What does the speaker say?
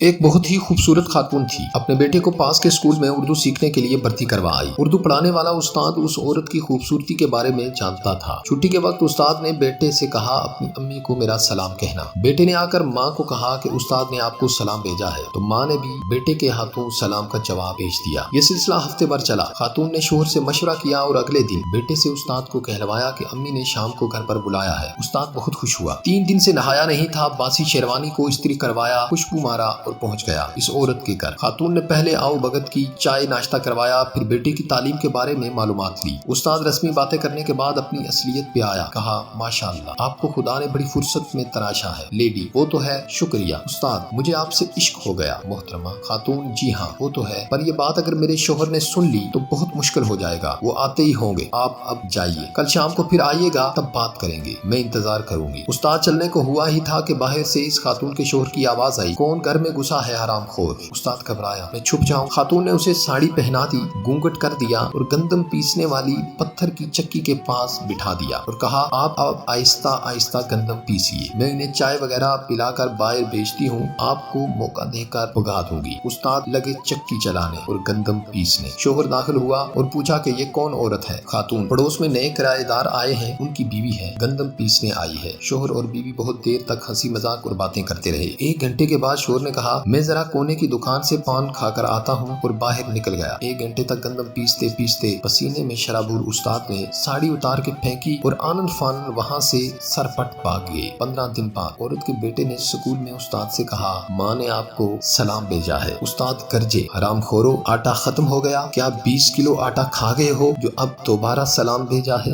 ایک بہت ہی خوبصورت خاتون تھی۔ اپنے بیٹے کو پاس کے اسکول میں اردو سیکھنے کے لیے بھرتی کروا آئی۔ اردو پڑھانے والا استاد اس عورت کی خوبصورتی کے بارے میں جانتا تھا۔ چھٹی کے وقت استاد نے بیٹے سے کہا اپنی امی کو میرا سلام کہنا۔ بیٹے نے آ کر ماں کو کہا کہ استاد نے آپ کو سلام بھیجا ہے، تو ماں نے بھی بیٹے کے ہاتھوں سلام کا جواب بھیج دیا۔ یہ سلسلہ ہفتے بھر چلا۔ خاتون نے شوہر سے مشورہ کیا اور اگلے دن بیٹے سے استاد کو کہلوایا کہ امی نے شام کو گھر پر بلایا ہے۔ استاد بہت خوش ہوا۔ 3 دن سے نہایا نہیں تھا، باسی شیروانی کو استری کروایا، خوشبو مارا اور پہنچ گیا اس عورت کے گھر۔ خاتون نے پہلے آؤ بھگت کی، چائے ناشتہ کروایا، پھر بیٹے کی تعلیم کے بارے میں معلومات لی۔ استاد رسمی باتیں کرنے کے بعد اپنی اصلیت پہ آیا، کہا ماشاءاللہ آپ کو خدا نے بڑی فرصت میں تراشا ہے لیڈی۔ وہ تو ہے، شکریہ استاد، مجھے آپ سے عشق ہو گیا۔ محترمہ خاتون جی ہاں وہ تو ہے، پر یہ بات اگر میرے شوہر نے سن لی تو بہت مشکل ہو جائے گا، وہ آتے ہی ہوں گے، آپ اب جائیے، کل شام کو پھر آئیے گا تب بات کریں گے، میں انتظار کروں گی۔ استاد چلنے کو ہوا ہی تھا کہ باہر سے اس خاتون کے شوہر کی آواز آئی، کون گھر میں گھسا ہے حرام خور؟ استاد گھبرایا، میں چھپ جاؤں؟ خاتون نے اسے ساڑی پہنا دی، گھونگھٹ کر دیا اور گندم پیسنے والی پتھر کی چکی کے پاس بٹھا دیا اور کہا آپ اب آہستہ آہستہ گندم پیسیے، میں انہیں چائے وغیرہ پلا کر باہر بھیجتی ہوں، آپ کو موقع دے کر بھگا دوں گی۔ استاد لگے چکی چلانے اور گندم پیسنے۔ شوہر داخل ہوا اور پوچھا کہ یہ کون عورت ہے؟ خاتون، پڑوس میں نئے کرایہ دار آئے ہیں، ان کی بیوی ہے، گندم پیسنے آئی ہے۔ شوہر اور بیوی بہت دیر تک ہنسی مذاق اور باتیں کرتے رہے۔ 1 گھنٹے کے بعد شوہر نے کہا میں ذرا کونے کی دکان سے پان کھا کر آتا ہوں اور باہر نکل گیا۔ 1 گھنٹے تک گندم پیستے پیستے پسینے میں شرابور استاد نے ساڑی اتار کے پھینکی اور آنن فانن وہاں سے سرپٹ بھاگ گئے۔ 15 دن بعد عورت کے بیٹے نے اسکول میں استاد سے کہا ماں نے آپ کو سلام بھیجا ہے۔ استاد گرجے، حرام خورو، آٹا ختم ہو گیا؟ کیا 20 کلو آٹا کھا گئے ہو جو اب دوبارہ سلام بھیجا ہے؟